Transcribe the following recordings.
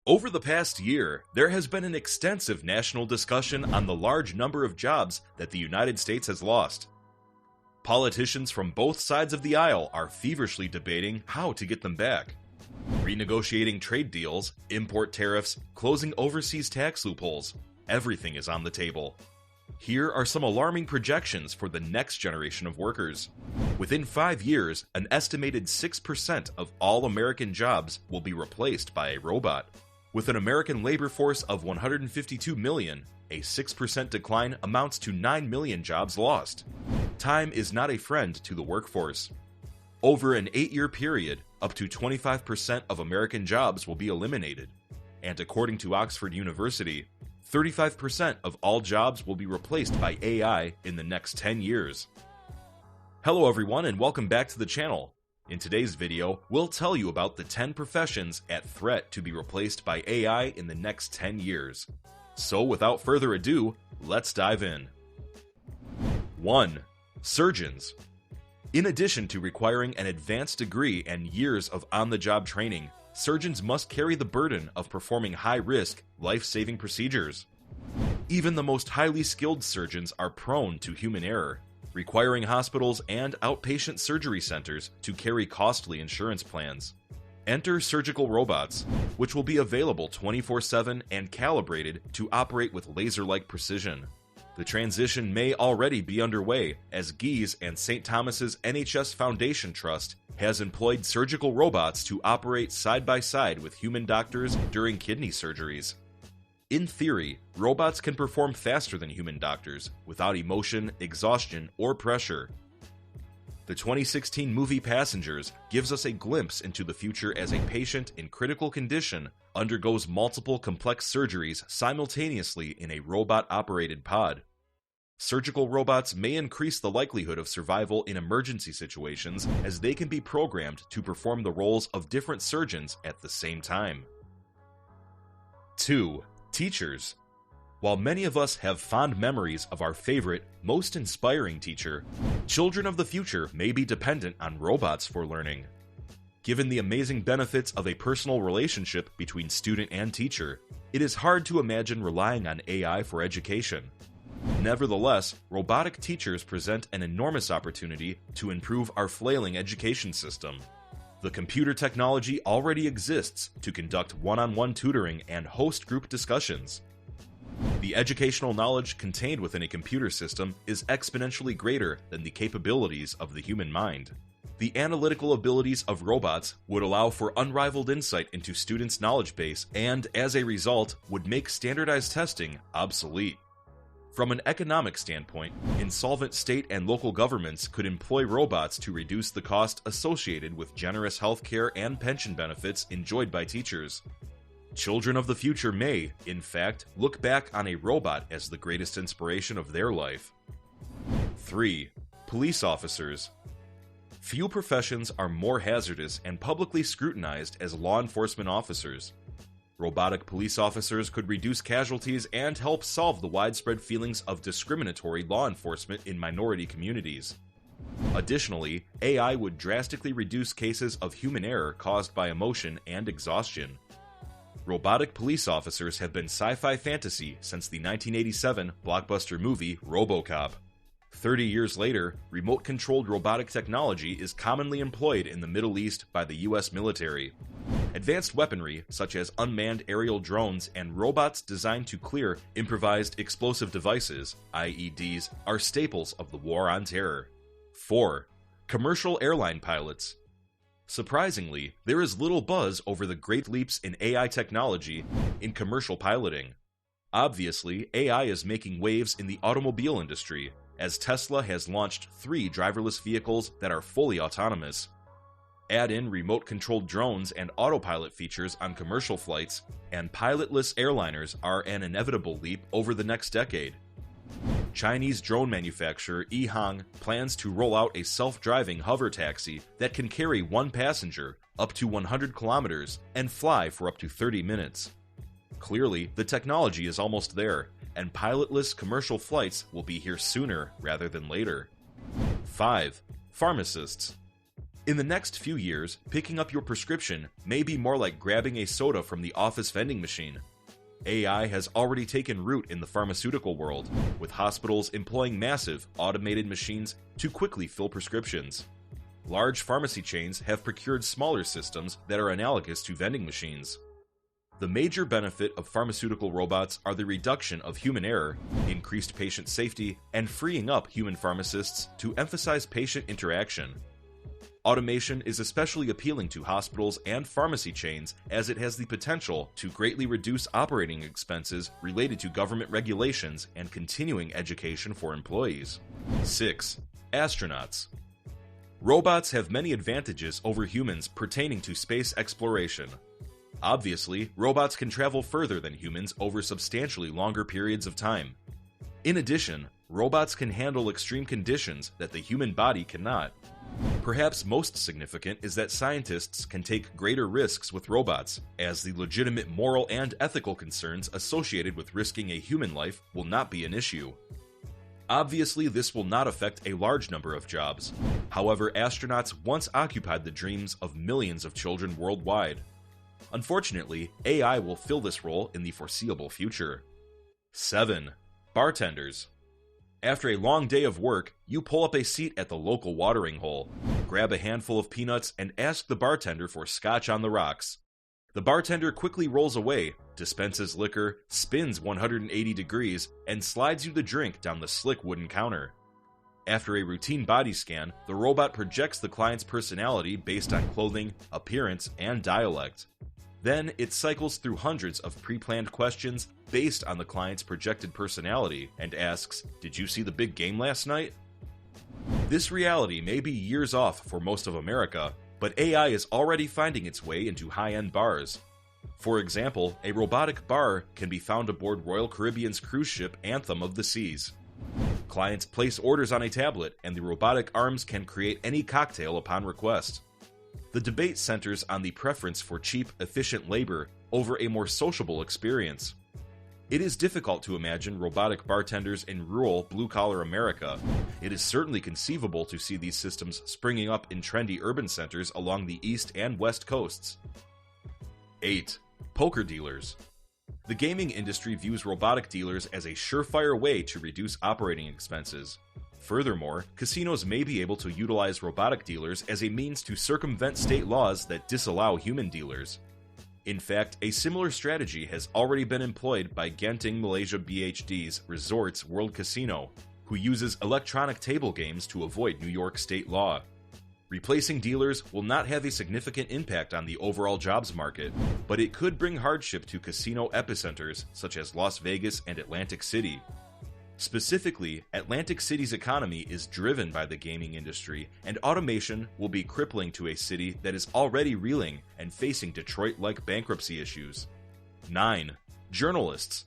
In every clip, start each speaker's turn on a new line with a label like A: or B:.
A: Over the past year, there has been an extensive national discussion on the large number of jobs that the United States has lost. Politicians from both sides of the aisle are feverishly debating how to get them back. Renegotiating trade deals, import tariffs, closing overseas tax loopholes, everything is on the table. Here are some alarming projections for the next generation of workers. Within 5 years, an estimated 6% of all American jobs will be replaced by a robot. With an American labor force of 152 million, a 6% decline amounts to 9 million jobs lost. Time is not a friend to the workforce. Over an 8-year period, up to 25% of American jobs will be eliminated. And according to Oxford University, 35% of all jobs will be replaced by AI in the next 10 years. Hello everyone and welcome back to the channel. In today's video, we'll tell you about the 10 professions at threat to be replaced by AI in the next 10 years. So without further ado, let's dive in. 1. Surgeons. In addition to requiring an advanced degree and years of on-the-job training, surgeons must carry the burden of performing high-risk, life-saving procedures. Even the most highly skilled surgeons are prone to human error, requiring hospitals and outpatient surgery centers to carry costly insurance plans. Enter surgical robots, which will be available 24/7 and calibrated to operate with laser-like precision. The transition may already be underway, as Geese and St. Thomas's NHS Foundation Trust has employed surgical robots to operate side by side with human doctors during kidney surgeries. In theory, robots can perform faster than human doctors, without emotion, exhaustion, or pressure. The 2016 movie Passengers gives us a glimpse into the future as a patient in critical condition undergoes multiple complex surgeries simultaneously in a robot-operated pod. Surgical robots may increase the likelihood of survival in emergency situations, as they can be programmed to perform the roles of different surgeons at the same time. 2. Teachers. While many of us have fond memories of our favorite, most inspiring teacher, children of the future may be dependent on robots for learning. Given the amazing benefits of a personal relationship between student and teacher, it is hard to imagine relying on AI for education. Nevertheless, robotic teachers present an enormous opportunity to improve our flailing education system. The computer technology already exists to conduct one-on-one tutoring and host group discussions. The educational knowledge contained within a computer system is exponentially greater than the capabilities of the human mind. The analytical abilities of robots would allow for unrivaled insight into students' knowledge base and, as a result, would make standardized testing obsolete. From an economic standpoint, insolvent state and local governments could employ robots to reduce the cost associated with generous healthcare and pension benefits enjoyed by teachers. Children of the future may, in fact, look back on a robot as the greatest inspiration of their life. 3. Police officers. Few professions are more hazardous and publicly scrutinized as law enforcement officers. Robotic police officers could reduce casualties and help solve the widespread feelings of discriminatory law enforcement in minority communities. Additionally, AI would drastically reduce cases of human error caused by emotion and exhaustion. Robotic police officers have been sci-fi fantasy since the 1987 blockbuster movie RoboCop. 30 years later, remote-controlled robotic technology is commonly employed in the Middle East by the US military. Advanced weaponry, such as unmanned aerial drones and robots designed to clear improvised explosive devices, IEDs, are staples of the war on terror. 4. Commercial airline pilots. Surprisingly, there is little buzz over the great leaps in AI technology in commercial piloting. Obviously, AI is making waves in the automobile industry, as Tesla has launched 3 driverless vehicles that are fully autonomous. Add in remote-controlled drones and autopilot features on commercial flights, and pilotless airliners are an inevitable leap over the next decade. Chinese drone manufacturer Ehang plans to roll out a self-driving hover taxi that can carry one passenger up to 100 kilometers and fly for up to 30 minutes. Clearly, the technology is almost there, and pilotless commercial flights will be here sooner rather than later. 5. Pharmacists. In the next few years, picking up your prescription may be more like grabbing a soda from the office vending machine. AI has already taken root in the pharmaceutical world, with hospitals employing massive, automated machines to quickly fill prescriptions. Large pharmacy chains have procured smaller systems that are analogous to vending machines. The major benefit of pharmaceutical robots are the reduction of human error, increased patient safety, and freeing up human pharmacists to emphasize patient interaction. Automation is especially appealing to hospitals and pharmacy chains as it has the potential to greatly reduce operating expenses related to government regulations and continuing education for employees. 6. Astronauts. Robots have many advantages over humans pertaining to space exploration. Obviously, robots can travel further than humans over substantially longer periods of time. In addition, robots can handle extreme conditions that the human body cannot. Perhaps most significant is that scientists can take greater risks with robots, as the legitimate moral and ethical concerns associated with risking a human life will not be an issue. Obviously, this will not affect a large number of jobs. However, astronauts once occupied the dreams of millions of children worldwide. Unfortunately, AI will fill this role in the foreseeable future. 7. Bartenders. After a long day of work, you pull up a seat at the local watering hole, grab a handful of peanuts, and ask the bartender for scotch on the rocks. The bartender quickly rolls away, dispenses liquor, spins 180 degrees, and slides you the drink down the slick wooden counter. After a routine body scan, the robot projects the client's personality based on clothing, appearance, and dialect. Then, it cycles through hundreds of pre-planned questions based on the client's projected personality and asks, "Did you see the big game last night?" This reality may be years off for most of America, but AI is already finding its way into high-end bars. For example, a robotic bar can be found aboard Royal Caribbean's cruise ship Anthem of the Seas. Clients place orders on a tablet, and the robotic arms can create any cocktail upon request. The debate centers on the preference for cheap, efficient labor over a more sociable experience. It is difficult to imagine robotic bartenders in rural, blue-collar America. It is certainly conceivable to see these systems springing up in trendy urban centers along the east and west coasts. 8. Poker dealers. The gaming industry views robotic dealers as a surefire way to reduce operating expenses. Furthermore, casinos may be able to utilize robotic dealers as a means to circumvent state laws that disallow human dealers. In fact, a similar strategy has already been employed by Genting Malaysia BHD's Resorts World Casino, who uses electronic table games to avoid New York state law. Replacing dealers will not have a significant impact on the overall jobs market, but it could bring hardship to casino epicenters such as Las Vegas and Atlantic City. Specifically, Atlantic City's economy is driven by the gaming industry, and automation will be crippling to a city that is already reeling and facing Detroit-like bankruptcy issues. 9. Journalists.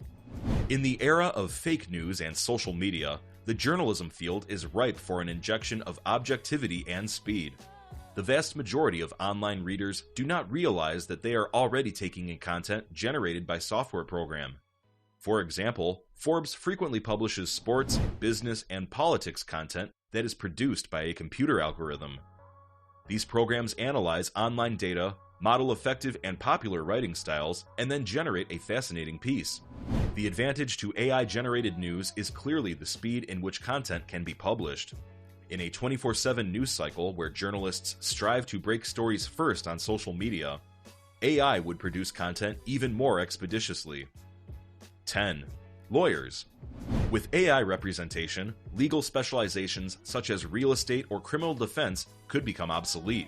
A: In the era of fake news and social media, the journalism field is ripe for an injection of objectivity and speed. The vast majority of online readers do not realize that they are already taking in content generated by software program. For example, Forbes frequently publishes sports, business, and politics content that is produced by a computer algorithm. These programs analyze online data, model effective and popular writing styles, and then generate a fascinating piece. The advantage to AI-generated news is clearly the speed in which content can be published. In a 24/7 news cycle where journalists strive to break stories first on social media, AI would produce content even more expeditiously. 10. Lawyers. With AI representation, legal specializations such as real estate or criminal defense could become obsolete.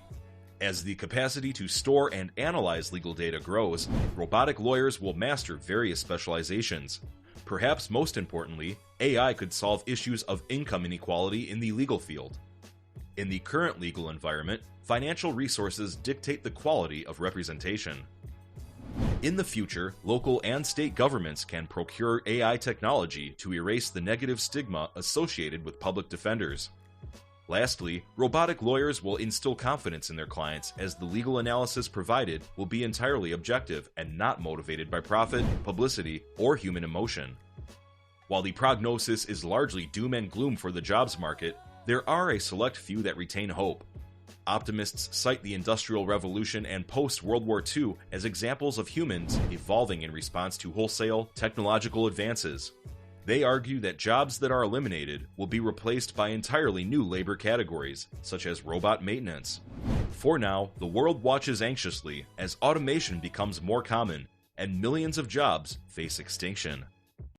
A: As the capacity to store and analyze legal data grows, robotic lawyers will master various specializations. Perhaps most importantly, AI could solve issues of income inequality in the legal field. In the current legal environment, financial resources dictate the quality of representation. In the future, local and state governments can procure AI technology to erase the negative stigma associated with public defenders. Lastly, robotic lawyers will instill confidence in their clients as the legal analysis provided will be entirely objective and not motivated by profit, publicity, or human emotion. While the prognosis is largely doom and gloom for the jobs market, there are a select few that retain hope. Optimists cite the Industrial Revolution and post-World War II as examples of humans evolving in response to wholesale technological advances. They argue that jobs that are eliminated will be replaced by entirely new labor categories, such as robot maintenance. For now, the world watches anxiously as automation becomes more common and millions of jobs face extinction.